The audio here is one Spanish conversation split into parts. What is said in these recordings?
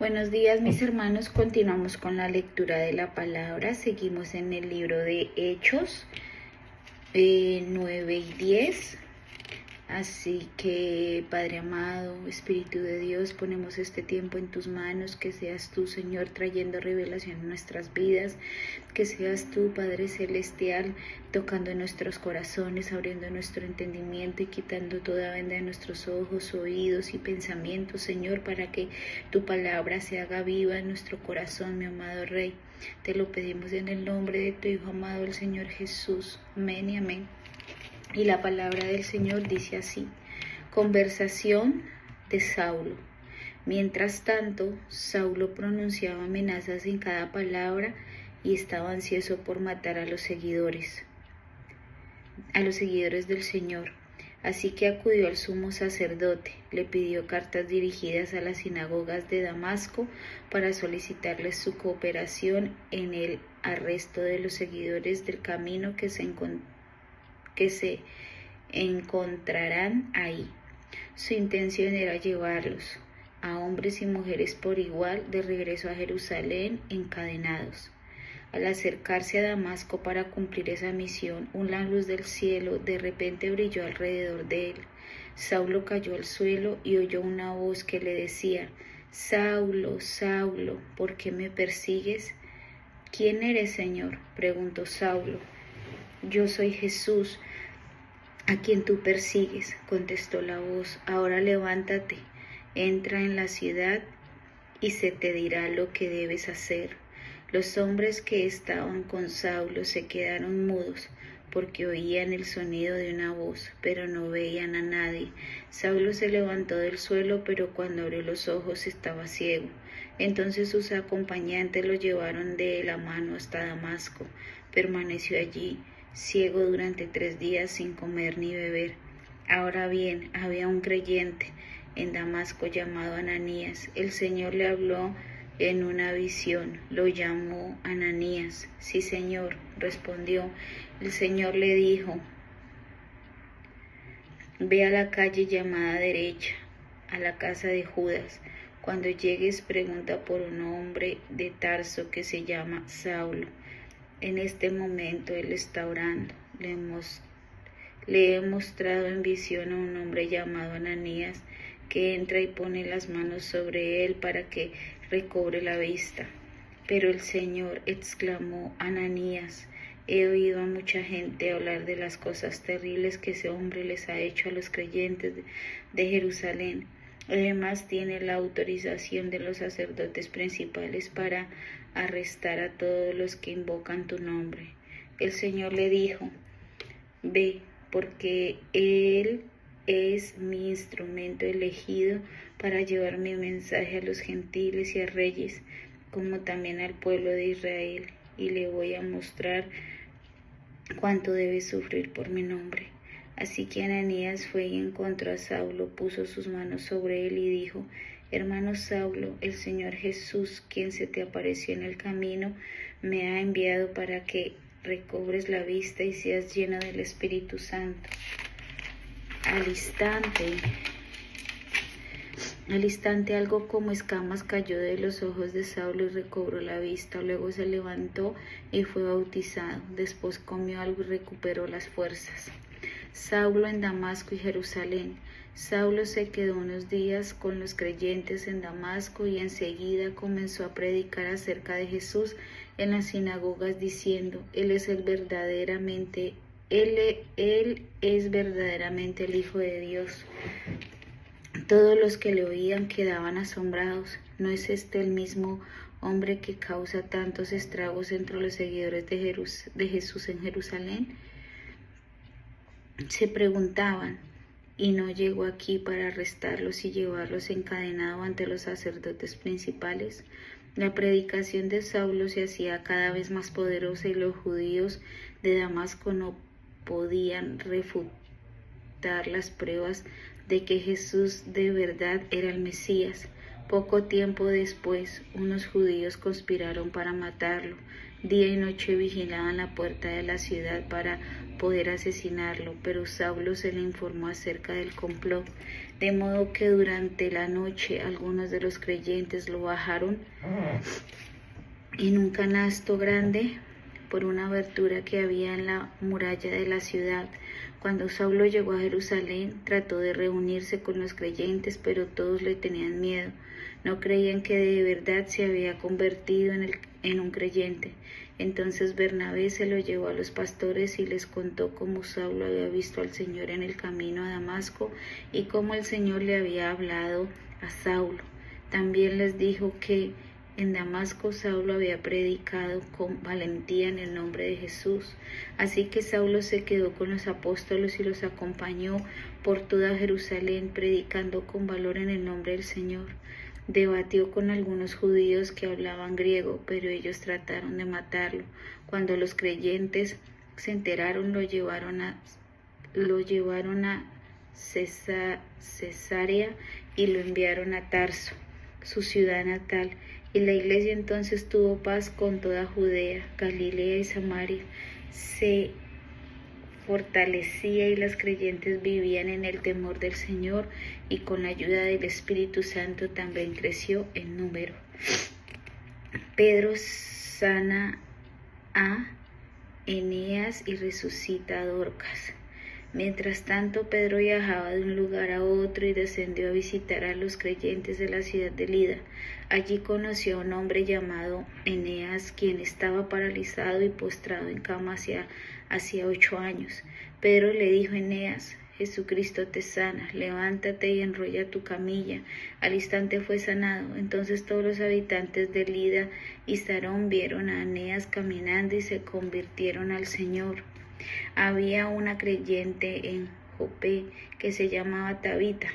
Buenos días, mis hermanos. Continuamos con la lectura de la palabra. Seguimos en el libro de Hechos 9 y 10. Así que, Padre amado, Espíritu de Dios, ponemos este tiempo en tus manos, que seas tú, Señor, trayendo revelación en nuestras vidas, que seas tú, Padre Celestial, tocando nuestros corazones, abriendo nuestro entendimiento y quitando toda venda de nuestros ojos, oídos y pensamientos, Señor, para que tu palabra se haga viva en nuestro corazón, mi amado Rey. Te lo pedimos en el nombre de tu Hijo amado, el Señor Jesús. Amén y amén. Y la palabra del Señor dice así: conversación de Saulo. Mientras tanto, Saulo pronunciaba amenazas en cada palabra y estaba ansioso por matar a los seguidores del Señor. Así que acudió al sumo sacerdote, le pidió cartas dirigidas a las sinagogas de Damasco para solicitarles su cooperación en el arresto de los seguidores del camino que se encontrarán ahí. Su intención era llevarlos, a hombres y mujeres por igual, de regreso a Jerusalén encadenados. Al acercarse a Damasco para cumplir esa misión, una luz del cielo de repente brilló alrededor de él. Saulo cayó al suelo y oyó una voz que le decía: Saulo, Saulo, ¿por qué me persigues? ¿Quién eres, Señor?, preguntó Saulo. Yo soy Jesús, a quien tú persigues, contestó la voz. Ahora levántate, entra en la ciudad y se te dirá lo que debes hacer. Los hombres que estaban con Saulo se quedaron mudos, porque oían el sonido de una voz, pero no veían a nadie. Saulo se levantó del suelo, pero cuando abrió los ojos estaba ciego. Entonces sus acompañantes lo llevaron de la mano hasta Damasco. Permaneció allí, ciego, durante 3 días sin comer ni beber. Ahora bien, había un creyente en Damasco llamado Ananías. El Señor le habló en una visión, lo llamó Ananías. Sí, Señor, respondió. El Señor le dijo: ve a la calle llamada derecha, a la casa de Judas. Cuando llegues, pregunta por un hombre de Tarso que se llama Saulo. En este momento él está orando. Le he mostrado en visión a un hombre llamado Ananías, que entra y pone las manos sobre él para que recobre la vista. Pero el Señor exclamó: Ananías, he oído a mucha gente hablar de las cosas terribles que ese hombre les ha hecho a los creyentes de Jerusalén. Además, tiene la autorización de los sacerdotes principales para arrestar a todos los que invocan tu nombre. El Señor le dijo: ve, porque él es mi instrumento elegido para llevar mi mensaje a los gentiles y a reyes, como también al pueblo de Israel, y le voy a mostrar cuánto debe sufrir por mi nombre. Así que Ananías fue y encontró a Saulo, puso sus manos sobre él y dijo: hermano Saulo, el Señor Jesús, quien se te apareció en el camino, me ha enviado para que recobres la vista y seas lleno del Espíritu Santo. Al instante algo como escamas cayó de los ojos de Saulo y recobró la vista. Luego se levantó y fue bautizado. Después comió algo y recuperó las fuerzas. Saulo en Damasco y Jerusalén. Saulo se quedó unos días con los creyentes en Damasco y enseguida comenzó a predicar acerca de Jesús en las sinagogas, diciendo: Él es verdaderamente el Hijo de Dios. Todos los que le oían quedaban asombrados. ¿No es este el mismo hombre que causa tantos estragos entre los seguidores de Jesús en Jerusalén? Se preguntaban. ¿Y no llegó aquí para arrestarlos y llevarlos encadenados ante los sacerdotes principales? La predicación de Saulo se hacía cada vez más poderosa y los judíos de Damasco no podían refutar las pruebas de que Jesús de verdad era el Mesías. Poco tiempo después, unos judíos conspiraron para matarlo. Día y noche vigilaban la puerta de la ciudad para poder asesinarlo, pero Saulo se le informó acerca del complot, de modo que durante la noche algunos de los creyentes lo bajaron en un canasto grande por una abertura que había en la muralla de la ciudad. Cuando Saulo llegó a Jerusalén, trató de reunirse con los creyentes, pero todos le tenían miedo. No creían que de verdad se había convertido en un creyente. Entonces Bernabé se lo llevó a los pastores y les contó cómo Saulo había visto al Señor en el camino a Damasco y cómo el Señor le había hablado a Saulo. También les dijo que en Damasco Saulo había predicado con valentía en el nombre de Jesús. Así que Saulo se quedó con los apóstoles y los acompañó por toda Jerusalén, predicando con valor en el nombre del Señor. Debatió con algunos judíos que hablaban griego, pero ellos trataron de matarlo. Cuando los creyentes se enteraron, lo llevaron a Cesarea y lo enviaron a Tarso, su ciudad natal. Y la iglesia entonces tuvo paz con toda Judea, Galilea y Samaria. Se fortalecía y los creyentes vivían en el temor del Señor, y con la ayuda del Espíritu Santo también creció en número. Pedro sana a Eneas y resucita a Dorcas. Mientras tanto, Pedro viajaba de un lugar a otro y descendió a visitar a los creyentes de la ciudad de Lida. Allí conoció a un hombre llamado Eneas, quien estaba paralizado y postrado en cama hacía 8 años. Pedro le dijo a Eneas: Jesucristo te sana, levántate y enrolla tu camilla. Al instante fue sanado. Entonces todos los habitantes de Lida y Sarón vieron a Eneas caminando y se convirtieron al Señor. Había una creyente en Jope que se llamaba Tabita,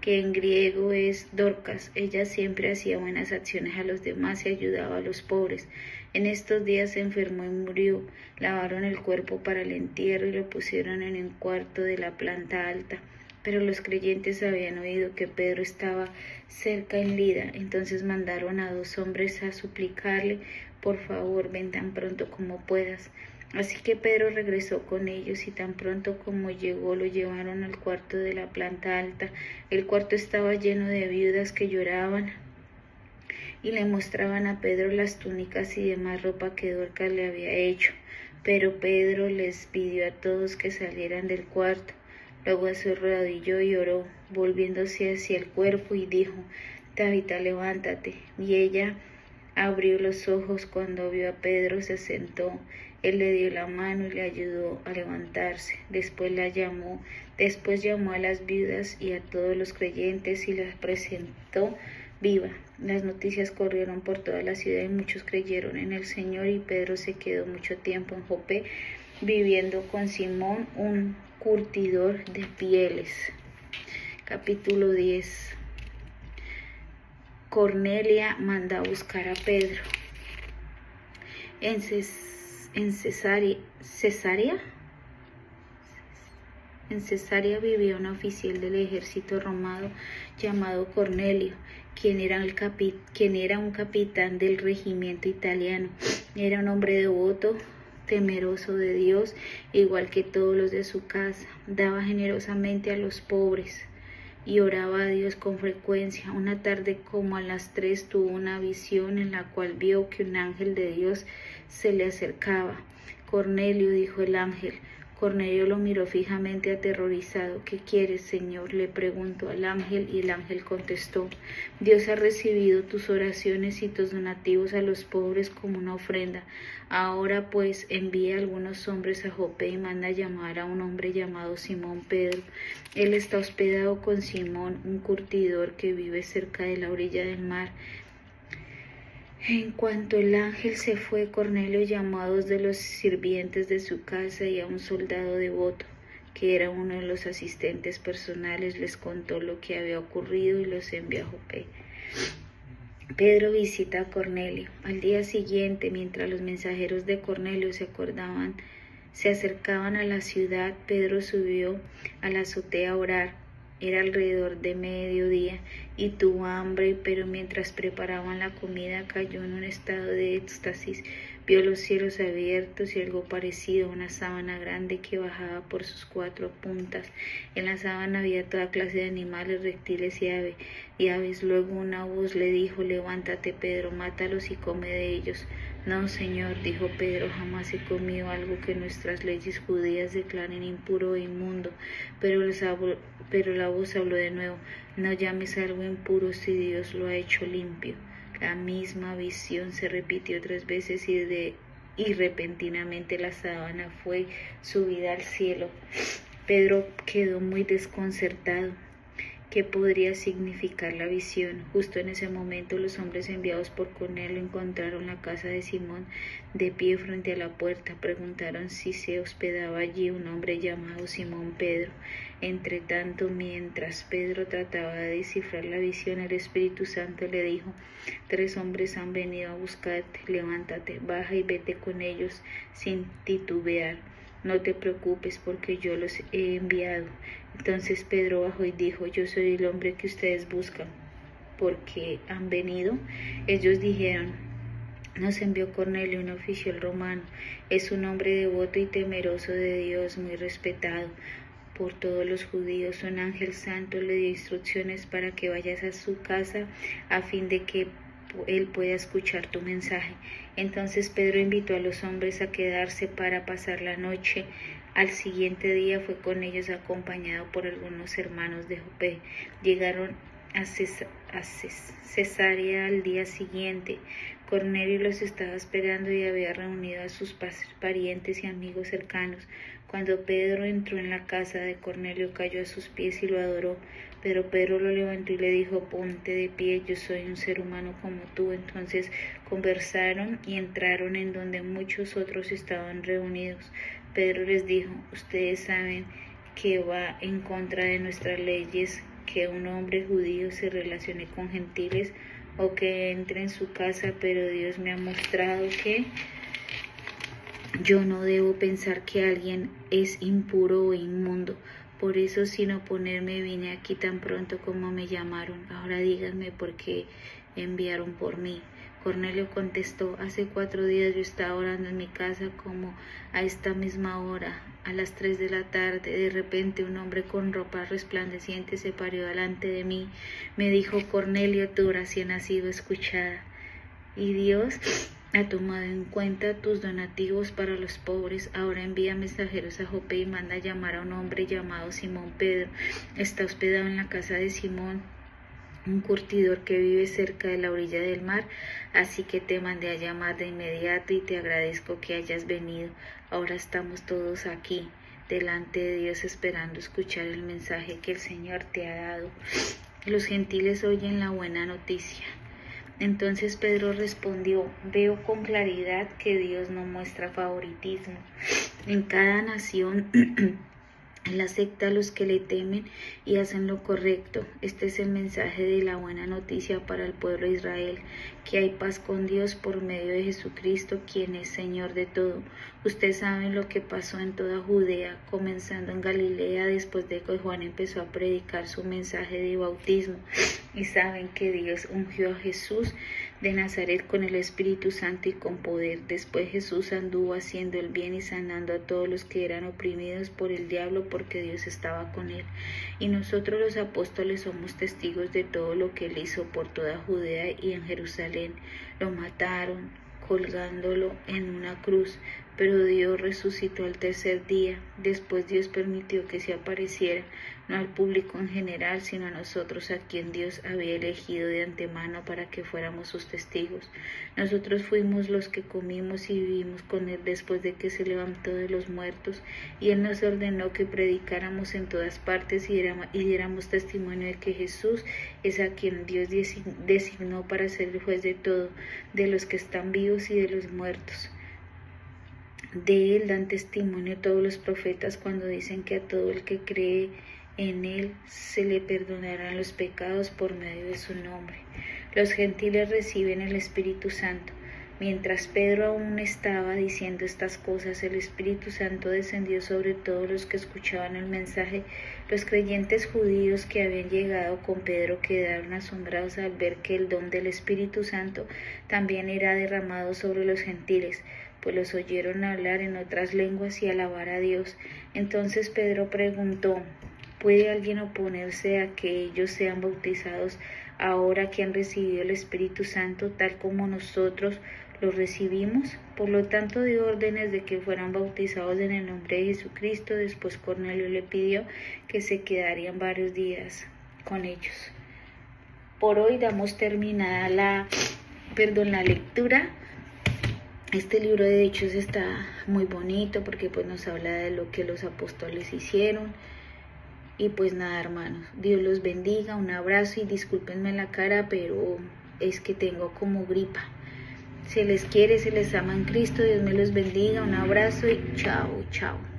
que en griego es Dorcas. Ella siempre hacía buenas acciones a los demás y ayudaba a los pobres. En estos días se enfermó y murió. Lavaron el cuerpo para el entierro y lo pusieron en un cuarto de la planta alta. Pero los creyentes habían oído que Pedro estaba cerca en Lida. Entonces mandaron a 2 hombres a suplicarle: por favor, ven tan pronto como puedas. Así que Pedro regresó con ellos y tan pronto como llegó lo llevaron al cuarto de la planta alta. El cuarto estaba lleno de viudas que lloraban y le mostraban a Pedro las túnicas y demás ropa que Dorcas le había hecho. Pero Pedro les pidió a todos que salieran del cuarto. Luego se arrodilló y oró, volviéndose hacia el cuerpo, y dijo: Tabita, levántate. Y ella abrió los ojos. Cuando vio a Pedro, se sentó. Él le dio la mano y le ayudó a levantarse. Después llamó a las viudas y a todos los creyentes y las presentó viva. Las noticias corrieron por toda la ciudad y muchos creyeron en el Señor, y Pedro se quedó mucho tiempo en Jope, viviendo con Simón, un curtidor de pieles. Capítulo 10. Cornelia manda a buscar a Pedro. En Cesarea vivía un oficial del ejército romano llamado Cornelio, quien era un capitán del regimiento italiano. Era un hombre devoto, temeroso de Dios, igual que todos los de su casa. Daba generosamente a los pobres y oraba a Dios con frecuencia. Una tarde, como a las 3, tuvo una visión en la cual vio que un ángel de Dios se le acercaba. Cornelio, dijo el ángel. Cornelio lo miró fijamente, aterrorizado. ¿Qué quieres, Señor?, le preguntó al ángel, y el ángel contestó: Dios ha recibido tus oraciones y tus donativos a los pobres como una ofrenda. Ahora pues envía a algunos hombres a Jope y manda llamar a un hombre llamado Simón Pedro. Él está hospedado con Simón, un curtidor que vive cerca de la orilla del mar. En cuanto el ángel se fue, Cornelio llamó a 2 de los sirvientes de su casa y a un soldado devoto, que era uno de los asistentes personales. Les contó lo que había ocurrido y los envió a Jope. Pedro visita a Cornelio. Al día siguiente, mientras los mensajeros de Cornelio se acercaban a la ciudad, Pedro subió a la azotea a orar. Era alrededor de mediodía y tuvo hambre, pero mientras preparaban la comida cayó en un estado de éxtasis. Vio los cielos abiertos y algo parecido a una sábana grande que bajaba por sus 4 puntas. En la sábana había toda clase de animales, reptiles y aves. Luego una voz le dijo: levántate, Pedro, mátalos y come de ellos. No, Señor, dijo Pedro, jamás he comido algo que nuestras leyes judías declaren impuro e inmundo. Pero la voz habló de nuevo: no llames algo impuro si Dios lo ha hecho limpio. La misma visión se repitió 3 veces y repentinamente la sábana fue subida al cielo. Pedro quedó muy desconcertado. ¿Qué podría significar la visión? Justo en ese momento los hombres enviados por Cornelio encontraron la casa de Simón de pie frente a la puerta. Preguntaron si se hospedaba allí un hombre llamado Simón Pedro. Entretanto, mientras Pedro trataba de descifrar la visión, el Espíritu Santo le dijo: 3 hombres han venido a buscarte. Levántate, baja y vete con ellos sin titubear. No te preocupes, porque yo los he enviado. Entonces Pedro bajó y dijo: yo soy el hombre que ustedes buscan. ¿Por qué han venido? Ellos dijeron: nos envió Cornelio, un oficial romano. Es un hombre devoto y temeroso de Dios, muy respetado por todos los judíos. Un ángel santo le dio instrucciones para que vayas a su casa a fin de que él pueda escuchar tu mensaje. Entonces Pedro invitó a los hombres a quedarse para pasar la noche. Al siguiente día fue con ellos acompañado por algunos hermanos de Jope. Llegaron a Cesarea al día siguiente. Cornelio los estaba esperando y había reunido a sus parientes y amigos cercanos. Cuando Pedro entró en la casa de Cornelio, cayó a sus pies y lo adoró. Pero Pedro lo levantó y le dijo: ponte de pie, yo soy un ser humano como tú. Entonces conversaron y entraron en donde muchos otros estaban reunidos. Pedro les dijo: ustedes saben que va en contra de nuestras leyes que un hombre judío se relacione con gentiles o que entre en su casa, pero Dios me ha mostrado que yo no debo pensar que alguien es impuro o inmundo. Por eso, sin oponerme, vine aquí tan pronto como me llamaron. Ahora díganme por qué enviaron por mí. Cornelio contestó: hace 4 días yo estaba orando en mi casa como a esta misma hora, a las 3 de la tarde. De repente un hombre con ropa resplandeciente se paró delante de mí. Me dijo: Cornelio, tu oración ha sido escuchada y Dios ha tomado en cuenta tus donativos para los pobres. Ahora envía mensajeros a Jope y manda llamar a un hombre llamado Simón Pedro. Está hospedado en la casa de Simón, un curtidor que vive cerca de la orilla del mar. Así que te mandé a llamar de inmediato y te agradezco que hayas venido. Ahora estamos todos aquí delante de Dios esperando escuchar el mensaje que el Señor te ha dado. Los gentiles oyen la buena noticia. Entonces Pedro respondió: veo con claridad que Dios no muestra favoritismo. En cada nación Él acepta a los que le temen y hacen lo correcto. Este es el mensaje de la buena noticia para el pueblo de Israel, que hay paz con Dios por medio de Jesucristo, quien es Señor de todo. Ustedes saben lo que pasó en toda Judea, comenzando en Galilea, después de que Juan empezó a predicar su mensaje de bautismo. Y saben que Dios ungió a Jesús de Nazaret con el Espíritu Santo y con poder. Después Jesús anduvo haciendo el bien y sanando a todos los que eran oprimidos por el diablo, porque Dios estaba con él. Y nosotros los apóstoles somos testigos de todo lo que él hizo por toda Judea y en Jerusalén. Lo mataron colgándolo en una cruz, pero Dios resucitó al 3er día. Después Dios permitió que se apareciera, no al público en general, sino a nosotros, a quien Dios había elegido de antemano para que fuéramos sus testigos. Nosotros fuimos los que comimos y vivimos con él después de que se levantó de los muertos, y él nos ordenó que predicáramos en todas partes y diéramos testimonio de que Jesús es a quien Dios designó para ser el juez de todo, de los que están vivos y de los muertos. De él dan testimonio todos los profetas cuando dicen que a todo el que cree en él se le perdonarán los pecados por medio de su nombre. Los gentiles reciben el Espíritu Santo. Mientras Pedro aún estaba diciendo estas cosas, el Espíritu Santo descendió sobre todos los que escuchaban el mensaje. Los creyentes judíos que habían llegado con Pedro quedaron asombrados al ver que el don del Espíritu Santo también era derramado sobre los gentiles, pues los oyeron hablar en otras lenguas y alabar a Dios. Entonces Pedro preguntó: ¿puede alguien oponerse a que ellos sean bautizados ahora que han recibido el Espíritu Santo tal como nosotros lo recibimos? Por lo tanto dio órdenes de que fueran bautizados en el nombre de Jesucristo. Después Cornelio le pidió que se quedarían varios días con ellos. Por hoy damos terminada la lectura. Este libro de Hechos está muy bonito porque pues nos habla de lo que los apóstoles hicieron. Y pues nada, hermanos, Dios los bendiga, un abrazo y discúlpenme la cara, pero es que tengo como gripa. Se les quiere, se les ama en Cristo, Dios me los bendiga, un abrazo y chao, chao.